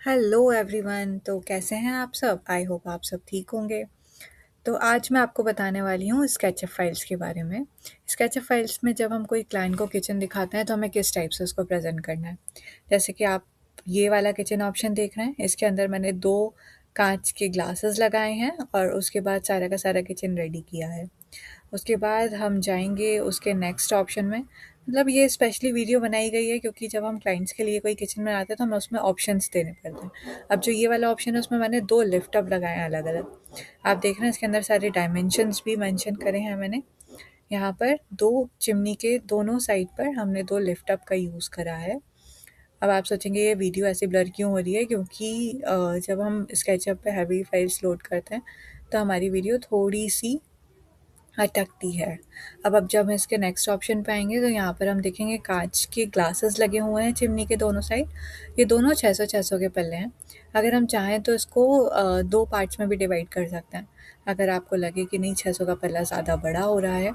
Hello everyone. तो कैसे हैं आप सब? आई होप आप सब ठीक होंगे। तो आज मैं आपको बताने वाली हूँ स्केचअप फाइल्स के बारे में। स्केचअप फाइल्स में जब हम कोई क्लाइंट को किचन दिखाते हैं तो हमें किस टाइप से उसको प्रेजेंट करना है। जैसे कि आप ये वाला किचन ऑप्शन देख रहे हैं, इसके अंदर मैंने 2 काँच के ग्लासेस लगाए हैं और उसके बाद सारा का सारा किचन रेडी किया है। उसके बाद हम जाएँगे उसके नेक्स्ट ऑप्शन में। मतलब ये स्पेशली वीडियो बनाई गई है क्योंकि जब हम क्लाइंट्स के लिए कोई किचन बनाते हैं तो हमें उसमें ऑप्शंस देने पड़ते हैं। अब जो ये वाला ऑप्शन है उसमें मैंने 2 लिफ्ट अप लगाए हैं अलग-अलग। आप देख रहे हैं इसके अंदर सारे डायमेंशंस भी मेंशन करे हैं मैंने। यहाँ पर 2 चिमनी के दोनों साइड पर हमने 2 लिफ्ट अप का यूज़ करा है। अब आप सोचेंगे ये वीडियो ऐसी ब्लर क्यों हो रही है, क्योंकि जब हम स्केचअप पे हेवी फाइल्स लोड करते हैं तो हमारी वीडियो थोड़ी-सी अटकती है। अब जब हम इसके नेक्स्ट ऑप्शन पे आएँगे तो यहाँ पर हम देखेंगे काँच के ग्लासेस लगे हुए हैं चिमनी के दोनों साइड। ये दोनों 600-600 के पल्ले हैं। अगर हम चाहें तो इसको 2 पार्ट्स में भी डिवाइड कर सकते हैं। अगर आपको लगे कि नहीं 600 का पल्ला ज़्यादा बड़ा हो रहा है।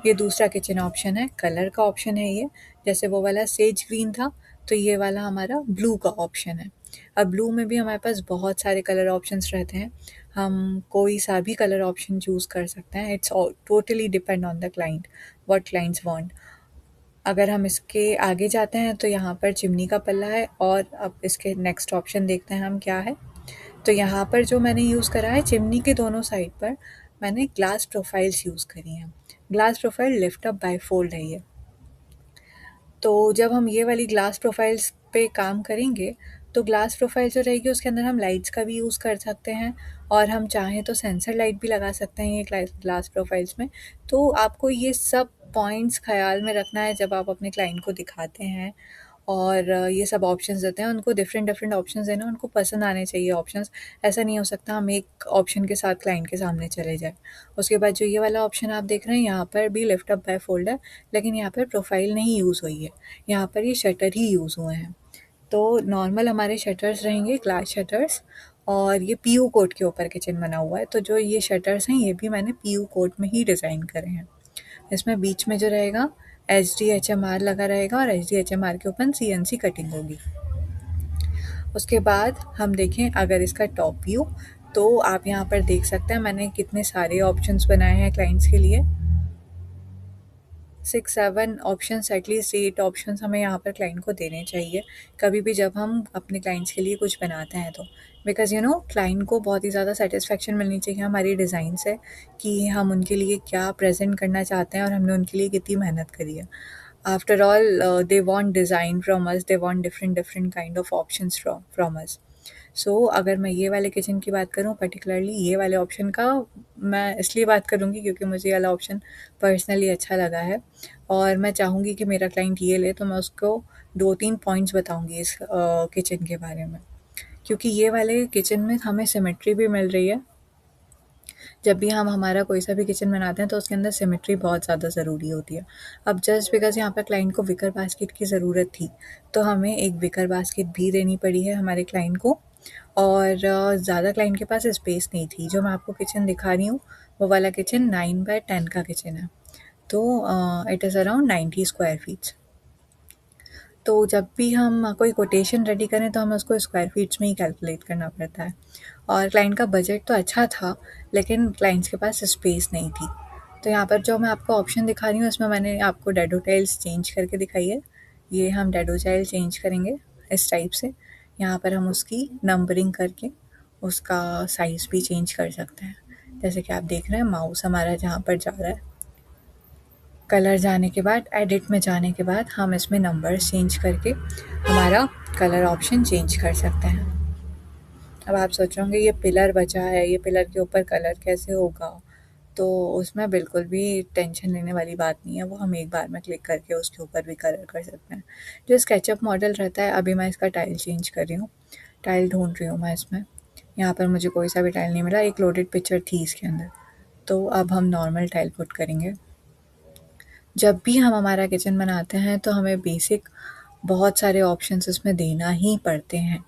ये दूसरा किचन ऑप्शन है, कलर का ऑप्शन है ये। जैसे वो वाला सेज ग्रीन था, तो ये वाला हमारा ब्लू का ऑप्शन है। अब ब्लू में भी हमारे पास बहुत सारे कलर ऑप्शंस रहते हैं। हम कोई सा भी कलर ऑप्शन चूज़ कर सकते हैं। It's totally depend on the client, what clients want. अगर हम इसके आगे जाते हैं तो यहाँ पर चिमनी का पल्ला है और अब इसके नेक्स्ट ऑप्शन देखते हैं हम क्या है। तो यहाँ पर जो मैंने यूज़ करा है चिमनी के दोनों साइड पर मैंने ग्लास प्रोफाइल्स यूज़ करी हैं। Glass profile lift up by fold है ये। तो जब हम ये वाली ग्लास प्रोफाइल्स पे काम करेंगे तो ग्लास प्रोफाइल जो रहेगी उसके अंदर हम लाइट्स का भी यूज़ कर सकते हैं और हम चाहें तो सेंसर लाइट भी लगा सकते हैं ये ग्लास प्रोफाइल्स में। तो आपको ये सब पॉइंट्स ख्याल में रखना है जब आप अपने क्लाइंट को दिखाते हैं और ये सब ऑप्शंस देते हैं। उनको डिफरेंट डिफरेंट ऑप्शंस देना, उनको पसंद आने चाहिए ऑप्शंस। ऐसा नहीं हो सकता हम एक ऑप्शन के साथ क्लाइंट के सामने चले जाएं। उसके बाद जो ये वाला ऑप्शन आप देख रहे हैं यहाँ पर भी लिफ्ट अप बाय फोल्ड है, लेकिन यहाँ पर प्रोफाइल नहीं यूज़ हुई है। यहाँ पर ये शटर ही यूज़ हुए हैं। तो नॉर्मल हमारे शटर्स रहेंगे, ग्लास शटर्स। और ये पीयू कोट के ऊपर किचन बना हुआ है, तो जो ये शटर्स हैं ये भी मैंने पीयू कोट में ही डिज़ाइन करे हैं। इसमें बीच में जो रहेगा HDHMR लगा रहेगा और HDHMR के ऊपर CNC कटिंग होगी। उसके बाद हम देखें अगर इसका टॉप व्यू, तो आप यहाँ पर देख सकते हैं मैंने कितने सारे ऑप्शंस बनाए हैं क्लाइंट्स के लिए। 6-7 ऑप्शंस, एटलीस्ट 8 ऑप्शंस हमें यहाँ पर क्लाइंट को देने चाहिए कभी भी जब हम अपने क्लाइंट्स के लिए कुछ बनाते हैं तो। बिकॉज़ क्लाइंट को बहुत ही ज़्यादा सेटिस्फेक्शन मिलनी चाहिए हमारी डिज़ाइन से कि हम उनके लिए क्या प्रेजेंट करना चाहते हैं और हमने उनके लिए कितनी मेहनत करी है। After all they want design from us, they want different different kind of options from us. So अगर मैं ये वाले किचन की बात करूँ, पर्टिकुलरली ये वाले ऑप्शन का मैं इसलिए बात करूँगी क्योंकि मुझे ये वाला ऑप्शन पर्सनली अच्छा लगा है और मैं चाहूँगी कि मेरा क्लाइंट ये ले तो मैं उसको 2-3 पॉइंट्स बताऊँगी इस किचन के बारे में। क्योंकि ये वाले किचन में हमें सिमेट्री भी मिल रही है। जब भी हम हमारा कोई सा भी किचन बनाते हैं तो उसके अंदर सिमेट्री बहुत ज़्यादा ज़रूरी होती है। अब जस्ट बिकॉज़ यहाँ पर क्लाइंट को विकर बास्केट की ज़रूरत थी, तो हमें एक विकर बास्केट भी देनी पड़ी है हमारे क्लाइंट को। और ज़्यादा क्लाइंट के पास स्पेस नहीं थी। जो मैं आपको किचन दिखा रही हूँ वो वाला किचन 9x10 का किचन है। तो it is around 90 square feets. तो जब भी हम कोई कोटेशन रेडी करें तो हमें उसको स्क्वायर फीट्स में ही कैलकुलेट करना पड़ता है। और क्लाइंट का बजट तो अच्छा था, लेकिन क्लाइंट्स के पास स्पेस नहीं थी। तो यहाँ पर जो मैं आपको ऑप्शन दिखा रही हूँ इसमें मैंने आपको डैडो टाइल्स चेंज करके दिखाई है। ये हम डैडो टाइल चेंज करेंगे इस टाइप से। यहाँ पर हम उसकी नंबरिंग करके उसका साइज़ भी चेंज कर सकते हैं। जैसे कि आप देख रहे हैं माउस हमारा जहाँ पर जा रहा है। कलर जाने के बाद, एडिट में जाने के बाद हम इसमें नंबर्स चेंज करके हमारा कलर ऑप्शन चेंज कर सकते हैं। अब आप सोचोगे ये पिलर बचा है, ये पिलर के ऊपर कलर कैसे होगा? तो उसमें बिल्कुल भी टेंशन लेने वाली बात नहीं है, वो हम एक बार में क्लिक करके उसके ऊपर भी कलर कर सकते हैं। जो स्केचअप मॉडल रहता है, अभी मैं इसका टाइल चेंज कर रही हूँ, टाइल ढूंढ रही हूँ मैं इसमें। यहाँ पर मुझे कोई सा भी टाइल नहीं मिला, एक लोडेड पिक्चर थी इसके अंदर। तो अब हम नॉर्मल टाइल पुट करेंगे। जब भी हम हमारा किचन बनाते हैं तो हमें बेसिक बहुत सारे ऑप्शंस इसमें देना ही पड़ते हैं,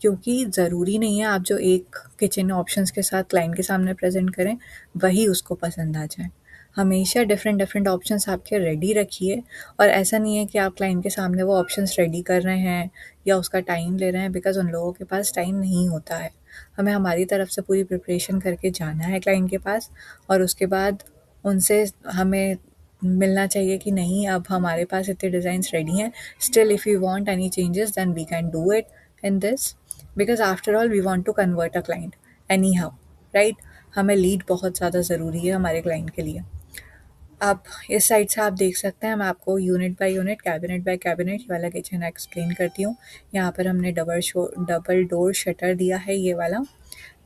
क्योंकि ज़रूरी नहीं है आप जो एक किचन ऑप्शंस के साथ क्लाइंट के सामने प्रेजेंट करें वही उसको पसंद आ जाए। हमेशा डिफरेंट डिफरेंट ऑप्शंस आपके रेडी रखिए, और ऐसा नहीं है कि आप क्लाइंट के सामने वो ऑप्शंस रेडी कर रहे हैं या उसका टाइम ले रहे हैं, बिकॉज़ उन लोगों के पास टाइम नहीं होता है। हमें हमारी तरफ से पूरी प्रिपरेशन करके जाना है क्लाइंट के पास, और उसके बाद उनसे हमें मिलना चाहिए कि नहीं, अब हमारे पास इतने डिज़ाइंस रेडी हैं, still if you want any changes then we can do it in this, because after all we want to convert a client anyhow, right? हमें लीड बहुत ज़्यादा ज़रूरी है हमारे क्लाइंट के लिए। आप इस साइड से आप देख सकते हैं, मैं आपको unit by unit, cabinet bye cabinet ये वाला किचन एक्सप्लेन करती हूँ। यहाँ पर हमने डबल डोर शटर दिया है ये वाला,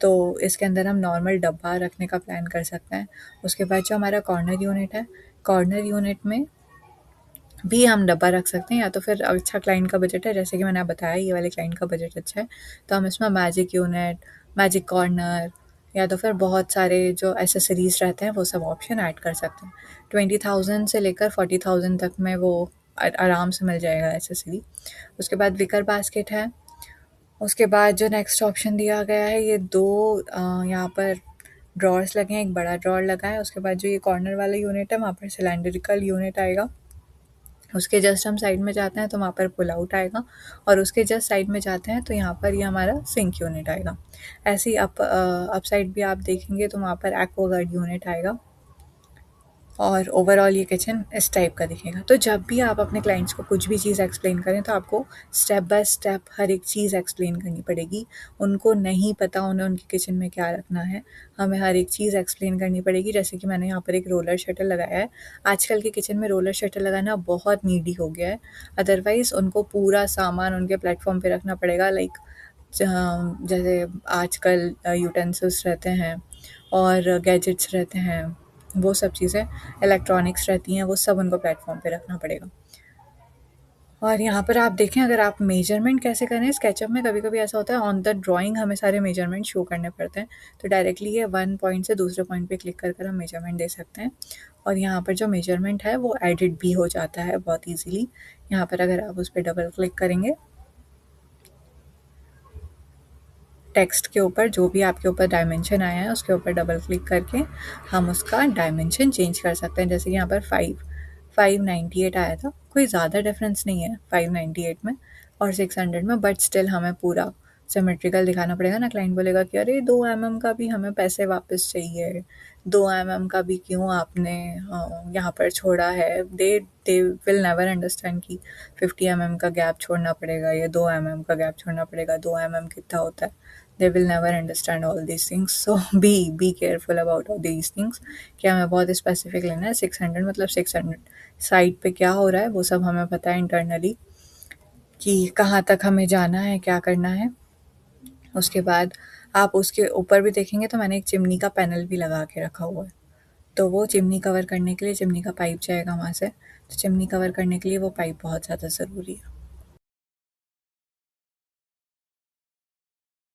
तो इसके अंदर हम नॉर्मल डब्बा रखने का प्लान कर सकते हैं। उसके बाद जो हमारा कॉर्नर यूनिट है, कॉर्नर यूनिट में भी हम डब्बा रख सकते हैं, या तो फिर अच्छा क्लाइंट का बजट है, जैसे कि मैंने बताया ये वाले क्लाइंट का बजट अच्छा है, तो हम इसमें मैजिक यूनिट, मैजिक कॉर्नर, या तो फिर बहुत सारे जो एसेसरीज रहते हैं वो सब ऑप्शन ऐड कर सकते हैं। 20,000 से लेकर 40,000 तक में वो आराम से मिल जाएगा एसेसरी। उसके बाद विकर बास्केट है। उसके बाद जो नेक्स्ट ऑप्शन दिया गया है, ये दो यहाँ पर ड्रॉर्स लगे हैं, एक बड़ा ड्रॉर लगा है। उसके बाद जो ये कॉर्नर वाला यूनिट है वहाँ पर सिलेंड्रिकल यूनिट आएगा। उसके जस्ट हम साइड में जाते हैं तो वहाँ पर पुल आउट आएगा, और उसके जस्ट साइड में जाते हैं तो यहाँ पर ये हमारा सिंक यूनिट आएगा। ऐसे ही अप साइड भी आप देखेंगे तो वहाँ पर एक्वागार्ड यूनिट आएगा, और ओवरऑल ये किचन इस टाइप का दिखेगा। तो जब भी आप अपने क्लाइंट्स को कुछ भी चीज़ एक्सप्लेन करें तो आपको स्टेप बाय स्टेप हर एक चीज़ एक्सप्लेन करनी पड़ेगी। उनको नहीं पता उन्हें उनकी किचन में क्या रखना है, हमें हर एक चीज़ एक्सप्लेन करनी पड़ेगी। जैसे कि मैंने यहाँ पर एक रोलर शटर लगाया है, आजकल के किचन में रोलर शटर लगाना बहुत नीडी हो गया है, अदरवाइज़ उनको पूरा सामान उनके प्लेटफॉर्म पे रखना पड़ेगा। लाइक जैसे आजकल यूटेंसिल्स रहते हैं और गैजेट्स रहते हैं, वो सब चीज़ें इलेक्ट्रॉनिक्स रहती हैं, वो सब उनको प्लेटफॉर्म पे रखना पड़ेगा। और यहाँ पर आप देखें, अगर आप मेजरमेंट कैसे करें, स्केचअप में कभी कभी ऐसा होता है ऑन द ड्राइंग हमें सारे मेजरमेंट शो करने पड़ते हैं, तो डायरेक्टली ये वन पॉइंट से दूसरे पॉइंट पे क्लिक कर हम मेजरमेंट दे सकते हैं, और यहाँ पर जो मेजरमेंट है वो एडिट भी हो जाता है बहुत ईजीली। यहाँ पर अगर आप उस पर डबल क्लिक करेंगे, टेक्स्ट के ऊपर जो भी आपके ऊपर डायमेंशन आया है उसके ऊपर डबल क्लिक करके हम उसका डायमेंशन चेंज कर सकते हैं। जैसे कि यहाँ पर 598 आया था, कोई ज़्यादा डिफरेंस नहीं है 598 में और 600 में, बट स्टिल हमें पूरा सिमेट्रिकल दिखाना पड़ेगा ना। क्लाइंट बोलेगा कि अरे 2 mm का भी हमें पैसे वापस चाहिए, 2 mm का भी क्यों आपने यहाँ पर छोड़ा है। दे दे विल नेवर अंडरस्टैंड कि 50 mm का गैप छोड़ना पड़ेगा या 2 mm का गैप छोड़ना पड़ेगा, 2 mm कितना होता है। They will never understand all these things, so be careful about all these things। कि हमें बहुत स्पेसिफिक लेना है। 600 मतलब 600, साइड पे क्या हो रहा है वो सब हमें पता है इंटरनली, कि कहाँ तक हमें जाना है, क्या करना है। उसके बाद आप उसके ऊपर भी देखेंगे तो मैंने एक चिमनी का पैनल भी लगा के रखा हुआ है, तो वो चिमनी कवर करने के लिए चिमनी का पाइप जाएगा वहाँ से, तो चिमनी कवर करने के लिए वो पाइप बहुत ज़्यादा ज़रूरी है।